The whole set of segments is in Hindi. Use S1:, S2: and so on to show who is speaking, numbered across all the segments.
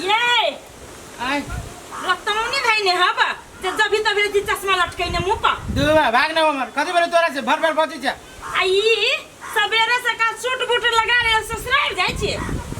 S1: ये
S2: आय
S1: रतौनी धैने हबा जे जभी तभी जी चश्मा लटकैने मुंह पर
S2: दुबा भाग ना हमर कथि बोले तोरा से भर भर बची जा
S1: आई सवेरे से का सूट बूट लगा रे ससुराल जाय छी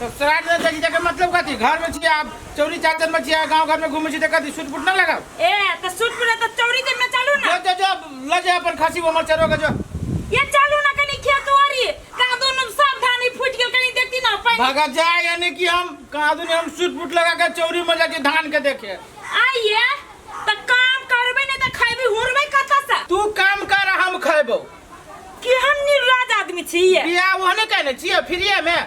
S2: ससुराल में जाके जाके मतलब कथि घर में छी आप चौरी चाचर में छी गांव घर में घूमे छी त कथि सूट बूट ना लगाओ
S1: ए त सूट बूट त चौरी के में चालू ना
S2: जो ल जा अपन खसी वो मर चरो का जो
S1: ये चालू ना कनी खेतवारी का दोनों सावधानी फूट गेल कनी देखती ना पानी
S2: भागा जाए यानी कि हम कादू ने हम सूट बूट लगा के चौरी में जाके धान के देखे
S1: आइए त काम करबे ने त खाइबे हुरबे कथा सा
S2: तू काम कर हम खैबो
S1: केहन निर्लज आदमी छिए
S2: बियाह ओहने कहने छिए फ्रीए में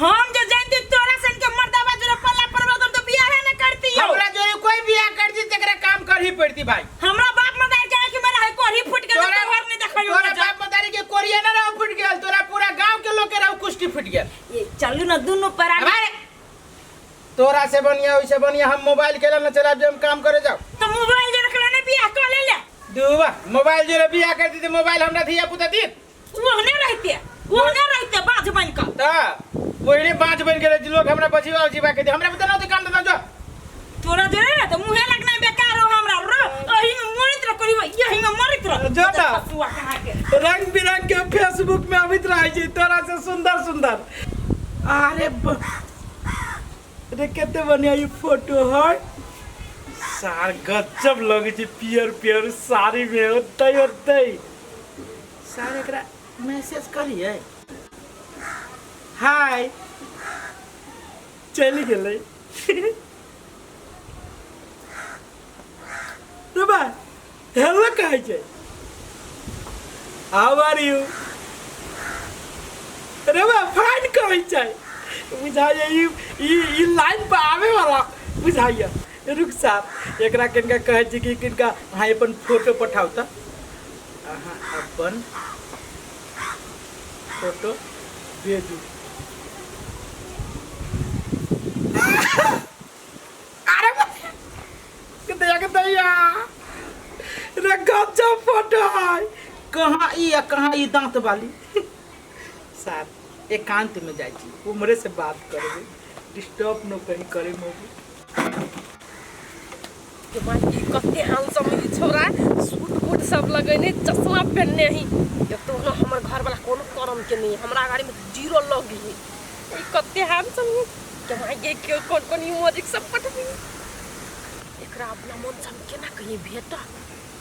S1: हम जो जानती तोरा सन के मर्दाबा जो पल्ला परवा तो बियाह है ना करती हो
S2: हमरा जोरे कोई बियाह करती तेकरा काम करही पड़ती भाई
S1: हमरा बाप मदार के कि मेरा है कोरी फुट गेल तो घर नहीं देखलियो
S2: तोरा बाप मदारी के कोरिया ना रहो फुट गेल तोरा पूरा गांव के लोग के रहो कुश्ती फुट गेल
S1: ये चलू ना दोनों पर
S2: हमारे तोरा से बढ़िया ओइसे बढ़िया हम मोबाइल के ना चला हम काम करे जाओ
S1: तो मोबाइल जो रखला ने बियाह कर ले
S2: दुबा मोबाइल जो बियाह करती तो मोबाइल हमरा धिया पुता दी
S1: वो ने रहते बाज बन का
S2: ता ओइने बाज बन गेल लोग हमरा बचिवा जीवा के हमरा बता ना तो काम ना जो
S1: तोरा जो रे तो मुहे लगना बेकार हो हमरा ओही में मरित र करियो यही में मरित र
S2: जो ना
S1: फसुआ कहां के
S2: रंग बिरंग के फेसबुक में अमित रहे छी तोरा से सुंदर सुंदर अरे केते बढ़िया ये फोटो है सार गजब लगे छी पियर पियर साड़ी में होतै सार एकरा मैसेज करिए हाय चली गेलै रुबा हेलो कहै छै how are you Ruba fine कहै छै बुझाइए ई लाइन पर आवे वाला बुझाइए रुक साहब एकरा किनका कहै छी कि किनका अहाँ अपन फोटो पठाउ त अहाँ अपन फोटो भेजू अरे देख दैया रे गजब फोटो है कहाँ ई दांत वाली साहब एकांत में जाई छी उमरे से बात करबे डिस्टर्ब न कहीं करे मोबी
S3: के माई कते हालसम ई छोरा सूट बूट सब लगैने चश्मा पहनने ही ये तो न हमर घर वाला कोनो करम के नहीं हमरा गाड़ी में जीरो लग गई ई कते हालसम के माई के कोन इमोजी सब पठबी एकरा अपना मन सम केना कहीं भेट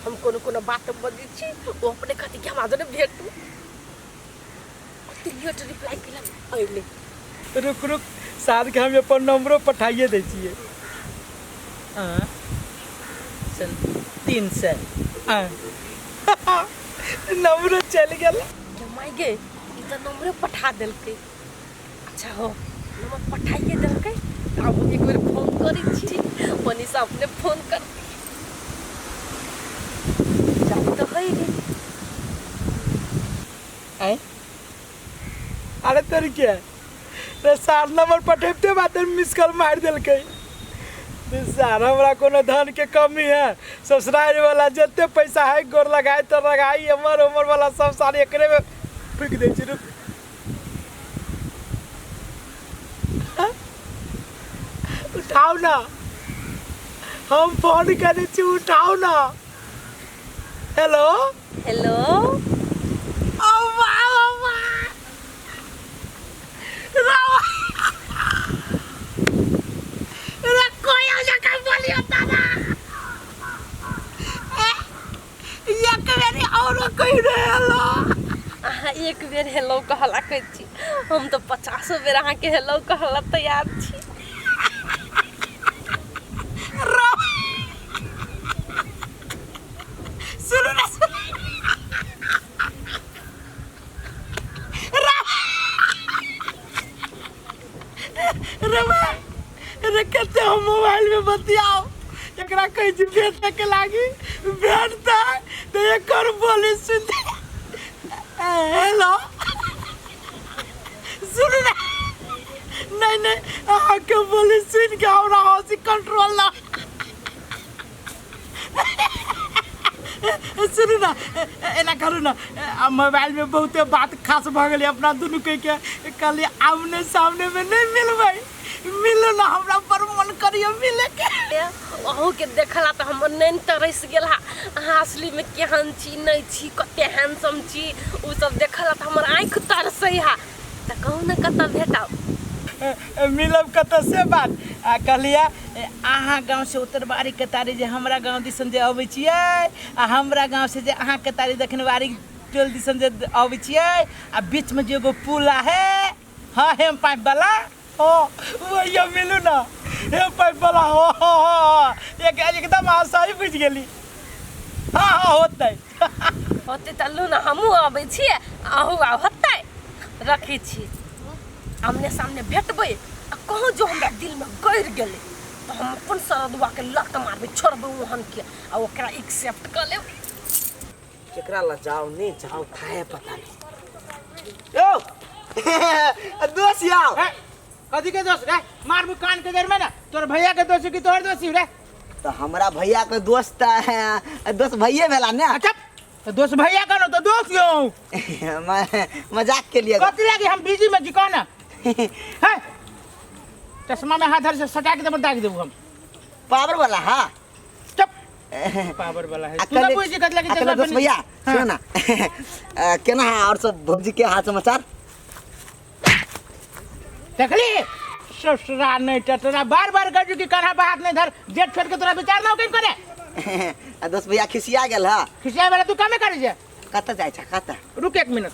S3: हम कोनो बात बजी छी वो अपने खाती के हम आजने भेटू कते लेट रिप्लाई केला आइले
S2: रुक साथ के हम अपन नंबरो पठाइए दै छियै हां 300 नंबर चल गेल
S3: माई गे ई त नंबर पठा देलकै अच्छा हो नंबर पठाइए देलकै अब हम एक बेर फोन करै छी मनीषा अपने फोन कर जाई त है गे
S2: आय अरे तोरी क्या रे सार नंबर पठेबते बात मिस कॉल मार देलकै सार हमरा कोनो धन के कमी है ससुराल वाला जते पैसा है गोर लगाए तो लगाई हमर उमर वाला सब सारे एकरे में फेंक दे छी रुक उठाओ ना हम फोन करे छी उठाओ ना हेलो
S3: हेलो
S2: ओ वाह
S3: एक बेर हेलो कहला कहै छी हम तो 50 बेर अहाँ के हेलो कहला तैयार छी
S2: सुनो ना रे कते हम मोबाइल में बतियाओ एकरा कहि छी भेट के लागी भेटता तो एकर बोली सुन हेलो सुन ना नहीं आके बोली सुन के हमरा हंसी कंट्रोल ना सुन ना एना करू ना मोबाइल में बहुते बात खास भ गेलै अपना दुनू के कहलिए आमने सामने में नहीं मिलबै मिलो ना हमरा पर लियो मिले के
S3: अहू के देखला तो हमर नैन तरस गेल अहाँ असली में केहन छी नहीं छी कते हैंडसम छी उ सब देखला तो हमर आँख तरसै हा त कहू न कत भेटाओ
S2: मिलब कत से बात कहलिया अहाँ गांव से उत्तरबारी के तारी जे हमरा गांव दिसन जे अबै छियै आ हमरा गांव से जे अहाँ के तारी दक्षिणबारी टोल दिसन जे अबै छियै आ बीच में जे एगो पुल है हाँ हेम पाइप वाला ओ वो ये मिलू ना हेम पाइप वाला हो एक एकदम हाँ सही बुझ गेली हाँ हाँ होतै
S3: होते तल्लू न हमहू अबै छियै अहू आ होतै रखै छी आमने सामने भेटबै आ कहूँ जो हमरा दिल में गड़ गेलै तो हम अपन सरदुआ के लत मारबै छोड़बै ओहन के आ ओकरा एक्सेप्ट कर लेबै
S4: केकरा ला जाओ नहीं जाओ थाहे पता नहीं यो दोस्त याओ
S2: कथी के दोस्त रे मारबू कान के देर में ना तोर भैया के दोस्त की तोहर दोस्त रे
S4: तो हमरा भैया के दोस्त है दोस्त भैया भेला ने
S2: अच्छा तो दोस्त भैया का ना तो दोस्त क्यों
S4: मजाक के लिए
S2: कथी लागी हम बिजी में जी कहना है चश्मा में हाथ धर से सटा के दाग देबू हम
S4: पावर वाला हां
S2: चुप पावर वाला है तू ना कोई दिक्कत लगी चश्मा
S4: दोस्त भैया सुनो ना केना है और सब भौजी के हाल समाचार
S2: देखली ससुरा नहीं टटरा बार गजू की कान्हा पे हाथ नहीं धर जेठ छोड़ के तोरा विचार ना कहीं करे
S4: दोस्त भैया खिसिया गेल हा
S2: खिसिया वाला तू कामे करे जे
S4: कत जाय छ कत
S2: रुक एक मिनट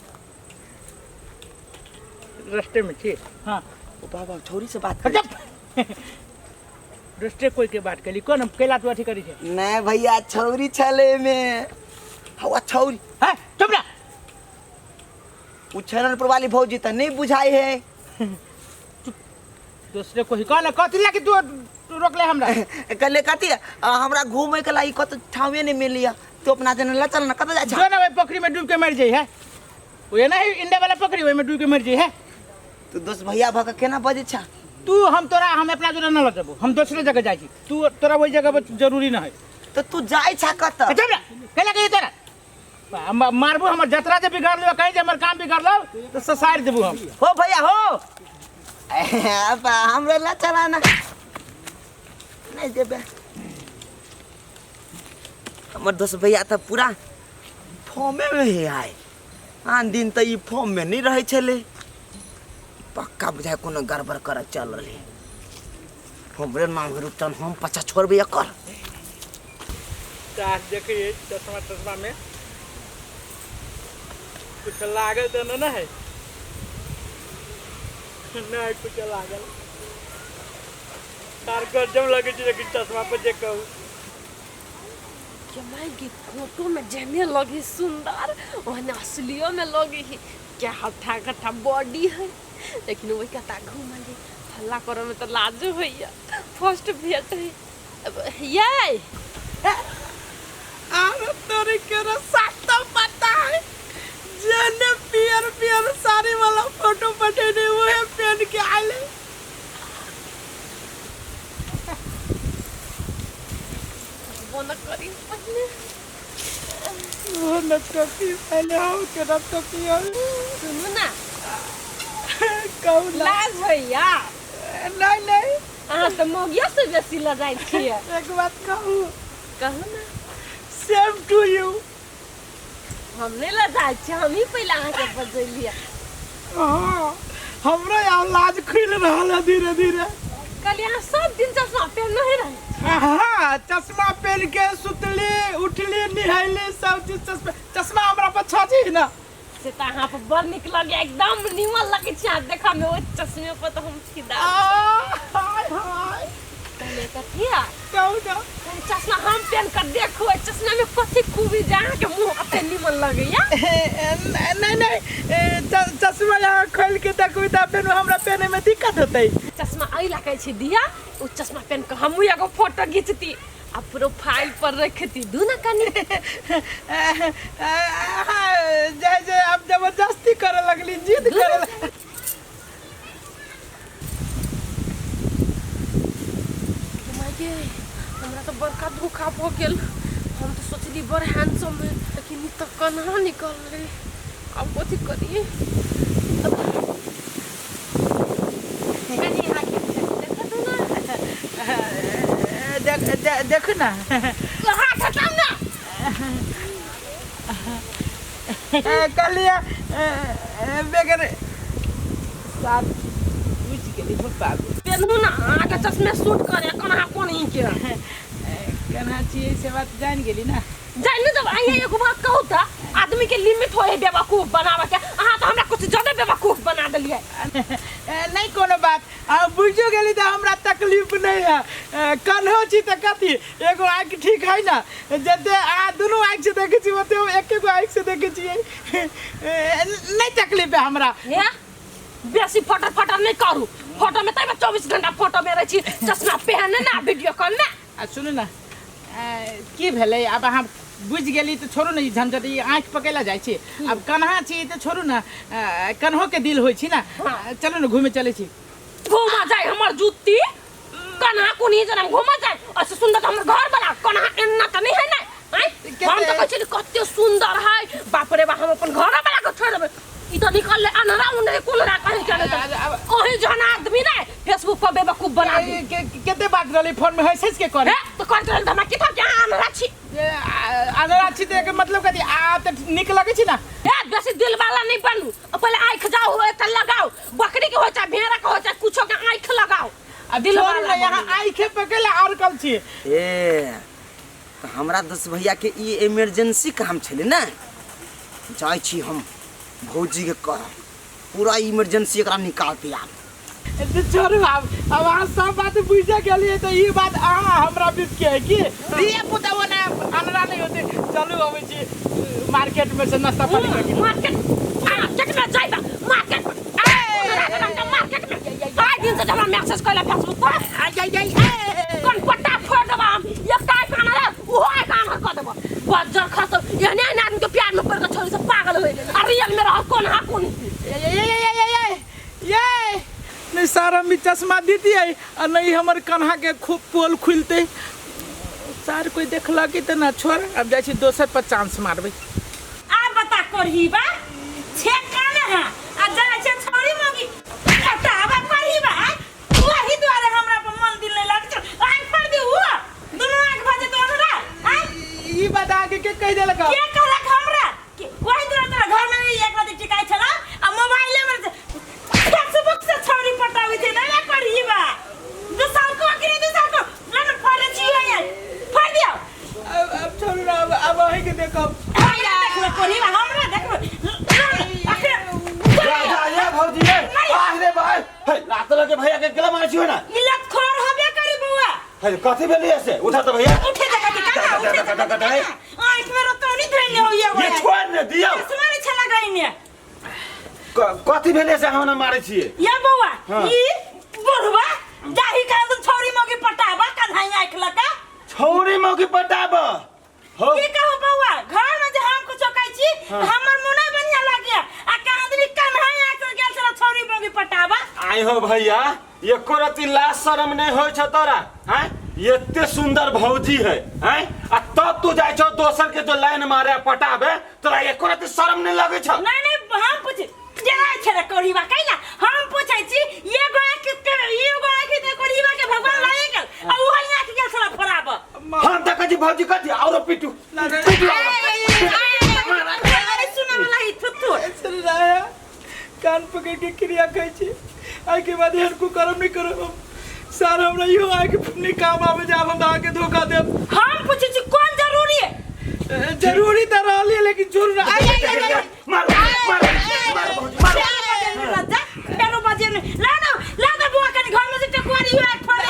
S2: रास्ते में छी हां
S4: ओ बाबा छोरी से बात कर
S2: रास्ते कोई के बात कली कोन कैला तू अथी करी छे
S4: नहीं भैया छौरी छले में हवा छौरी
S2: है चुप ना
S4: उछरन पर वाली भौजी त नहीं बुझाई है
S2: दूसरे को ही कहना कथी लागी तू रोकले हमरा
S4: कले कथी हमरा घूमे के लाई कत ठावे नहीं मिलिया तू अपना जन ल चल न कत जा छ
S2: जो ना पोखरी में डूब के मर जाई है वो ये नहीं इंडिया वाला पोखरी ओय में डूब के मर जाई है
S4: तू दोस्त भैया भक केना बजे छ
S2: तू हम अपना जो न ल जबो हम दूसरे जगह जाई छी तू तोरा वही जगह जरूरी न है
S4: तो तू जाय छ कत
S2: चुप ना केला के तोरा मारबो हमर जतरा जे बिगाड़ लेबो कहीं जे हमर काम बिगाड़ लो तो ससार देबो हम
S4: हो भैया हो अब हमरे ला चलाना नहीं देबे हमर दोस्त भैया त पूरा फॉर्मे में ही आए आन दिन त ई फॉर्म में नहीं रहे छले पक्का बुझाय कोनो गड़बड़ कर चल रही हमरे नाम रुचन हम पछा छोड़बे कर
S2: चाह देखिए चश्मा में कुछ लागल तो न है नहीं कुछ लागल तार गजब लगे छै लेकिन चश्मा पे जे कहू
S3: केमाई के फोटो में जेने लगी सुंदर ओहने असलियो में लगी ही क्या हट्ठा कट्ठा बॉडी है लेकिन वही कता घूमली हल्ला करे में तो लाजो होइया फर्स्ट भेट है ये
S2: आरो तोरे के साथ पता है जेने पियर साड़ी वाला फोटो पठेने वो है पहन के आले
S3: वो न करी पहले
S2: वो न कभी पहले हो के न तो पियो
S3: सुनो ना
S2: कहू
S3: लाज भैया
S2: नहीं
S3: हाँ तो मोगिया से बेसी लजाई छिए
S2: एक बात कहू
S3: कहू ना
S2: सेम टू यू
S3: हम नहीं लजाई छी हम ही पहले अहाँ के बजैलिए
S2: हां हमरा यहाँ लाज खुल रहल है धीरे धीरे
S3: कल यहाँ सब दिन चश्मा पहन नहीं रहे
S2: हाँ चश्मा पहन के सुतली उठली निहाइली सब चीज चश्मा हमरा पर छजी ना
S3: से त अहाँ पर बड़ निक लगे एकदम निमन लगे छै देखा में ओ चश्मे पर तो हम फिदा
S2: हाय हाय
S3: पहले कथिया
S2: कहू ना
S3: चश्मा हम पहन कर देखो चश्मा में कथी खूबी जहाँ के मुंह कते निमन लगैया
S2: नहीं चश्मा यहाँ खोल के देखू त फेर हमरा पहने में दिक्कत होतै
S3: चश्मा आई लगे छै दिया उ चश्मा पहन के हम एगो फोटो खींचती आ प्रोफाइल पर रखती दू ना कनी
S2: जय अब जबरदस्ती करे लगली जिद करे
S3: मागे हमरा तो बड़का धोखा हो गेल हम तो सोचली बड़ हैंडसम है लेकिन ई तो कन्हा निकल रही अब कथी करिए
S2: है देखो ना
S3: हाथ हटाओ ना।
S2: कलिया बेगर साथ पूछ के लिए बाबू
S3: पेनू ना आगे चश्मे सूट करे कहाँ कोन ही के
S2: कना चाहिए से बात जान गेली ना
S3: जाइने जब आई एगो बात कहू त आदमी के लिमिट होए बेवकूफ बनावे के अहाँ तो हमरा कुछ ज्यादा बेवकूफ बना देलिए।
S2: नहीं कोनो बात बुझो गेली त हमरा तकलीफ नहीं है कन्हो छी त कथी एगो आँख ठीक है ना जते दोनों आँख से देखे छी ओते एक एगो आँख से देखे छी नहीं तकलीफ है हमरा।
S3: हे बेसी फटर फटर नहीं करू फोटो में तब 24 घंटा फोटो में रही छी चश्मा पहने ना वीडियो कॉल ना।
S2: सुनु ना की भेलै अब अहाँ बुझ गेली तो छोड़ू ना ई झंझट ई आँख पकेला जाइ छी अब कन्हा छी तो छोड़ू ना कन्हो के दिल होइ छी ना चलो ना घूमे चले छी
S3: घूमा जाए हमर जुत्ती कन्हा कोनी जन्म घूमा जाए ऐसे सुंदर हमर घर बना कन्हा एन्ना त नहीं है ना हम तो कहै छी कते सुंदर है बाप रे बा हम अपन घर बना के छोड़ देबै ई तो निकल ले अनरा उनरे कुलरा कहीं चले ओही जन आदमी ना फेसबुक पर बेवकूफ बना दी
S2: केते बात रहले फोन में हैसेस के करे
S3: तो कर रहल हम की था अनरा छी
S2: अनरा छी ते के मतलब कथी आ त निक लगे छी ना
S3: ए बेसी दिल वाला नहीं बनू पहले आंख जाओ त लगाओ बकरी के हो चाहे भेड़ा के हो चाहे कुछो के आंख लगाओ
S2: दिल वाला यहां आंखे पकेला और कल छी
S4: ए तो हमरा 10 भैया के ई इमरजेंसी काम छले ना जाय छी हम भौजी के कह पूरा इमरजेंसी एकरा निकालते आब
S2: छोड़ू अब अहाँ सब बात बुझे गेलिए तो ये बात अहाँ हमरा बीच के है कि ये पुतवा ना अनरा नहीं होते चलू अबै छी मार्केट में से नाश्ता पानी करके
S3: मार्केट में जाइबा मार्केट मार्केट में आइ दिन से हमरा मैसेज कइला फेसबुक पर कोन पट्टा फोड़ देबा हम ये काय खाना रे वो आइ खाना कर देबा बज्जर खस एहने आदमी के प्यार में पड़ के छोरी से पागल होय आ रियल में रह कोन हा कोन
S2: ये नहीं सारा में चश्मा दीती है और नहीं हमारे कन्हा के खूब पोल खुलते सार कोई देखला कि त ना छोड़ अब जाय छी दोसर पर चांस मारबे
S1: आ बता करही बा छे काना है आ जाय छे छोरी मगी पटावा करही बा वही द्वारे हमरा पर मन दिल नहीं लाग छ आइ फड़ दे हुआ दोनों आंख भजे तो हमरा
S2: ई बता के कह देलक
S1: के कहलक हमरा कि वही द्वारे तोरा घर में एक रात टिकाई छला आ मोबाइल में फेसबुक से छोरी पटावी थे ना करही बा दो साल को अकेले 2 साल को लन फड़े छी है फड़ दियो
S2: अब छोड़ ना अब वही के देखो
S1: देखो करही बा हमरा देखो
S5: जा भौजी रे रे भाई हे रात लगे भैया के गला मार छी हो ना
S1: इलत खोर होबे करी बुआ
S5: हे कथि भेली ऐसे उठा तो भैया
S1: उठे जगह की का आंख में रोतौनी धइले हो
S5: ये छोड़ न दियो
S1: तुम्हारे छला गइने
S5: कथि भेली ऐसे हम ना मारे छी
S1: या बुआ ई बुढ़वा जाही का छोरी मगी पटावा कन्हाई आंख लगा
S5: छोरी मौकी पटाब हो
S1: की कहू बुआ घर में जे हम कुछ कहै छी हमर मुना बढ़िया लागिया आ कांदरी कन्हाई आंख गेल छला छोरी मगी पटावा
S5: आई हो भैया एको रति लाज शरम नहीं होय छ तोरा हैं एते सुंदर भौजी है हैं आ तब तू जाय छ दोसर के जो लाइन मारे पटाबे तोरा एको रति शरम नहीं लगे छ
S1: नहीं हम पूछ जरा छला कोरीवा कैला हम पूछै छी ये गोआ के कोरीवा के भगवान लाए गेल आ ओही आंख गेल छला फराब
S5: हम त कजी भौजी कथि और पिटू
S1: सुना वाला ही थुथु
S2: कान पकड़ के क्रिया कहै छी आई के बाद हर को कर्म नहीं करो हम सार हमरा यो आए के अपने काम आवे जाब हम आके धोखा देब
S1: हम पूछै छी कौन जरूरी है
S2: जरूरी त रहली लेकिन झूल
S5: मार मार
S1: लज्जा पेरो बजे ने ला दो बुआ के घर में से टकुआरी हुआ फड़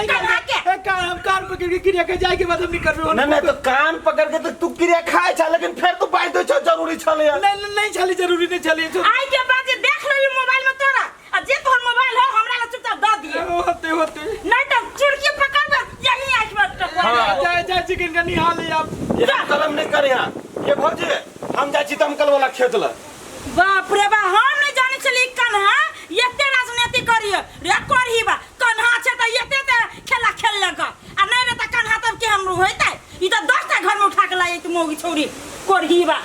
S2: कान पकड़ के क्रिया कह जाए के बाद हम नहीं कर रहे
S5: नहीं तो कान पकड़ के तो तू क्रिया खाए छ लेकिन फिर तू बात दे छ जरूरी छले
S2: नहीं छली जरूरी नहीं छली
S1: आई के बाद देख ले मोबाइल में तोरा आ जे तोर मोबाइल है हमरा ला चुपचाप द दिए
S2: होते
S1: नहीं तो चुड़की पकड़ में यही आंख में टकुआरी
S2: जाए चिकन का निहाल है आप
S5: ये कलम नहीं करे यहां ये भौजी हम जाई छी दमकल वाला खेत ल
S1: बाप रे बा हम नहीं जाने चली कन्हा एते राजनीति करियो रे करही बा कन्हा छे त एते त खेला खेल लगा आ नहीं रे त कन्हा तब के हम होइतै ई त 10 टा घर में उठा के लाए त मोगी छोरी करही बा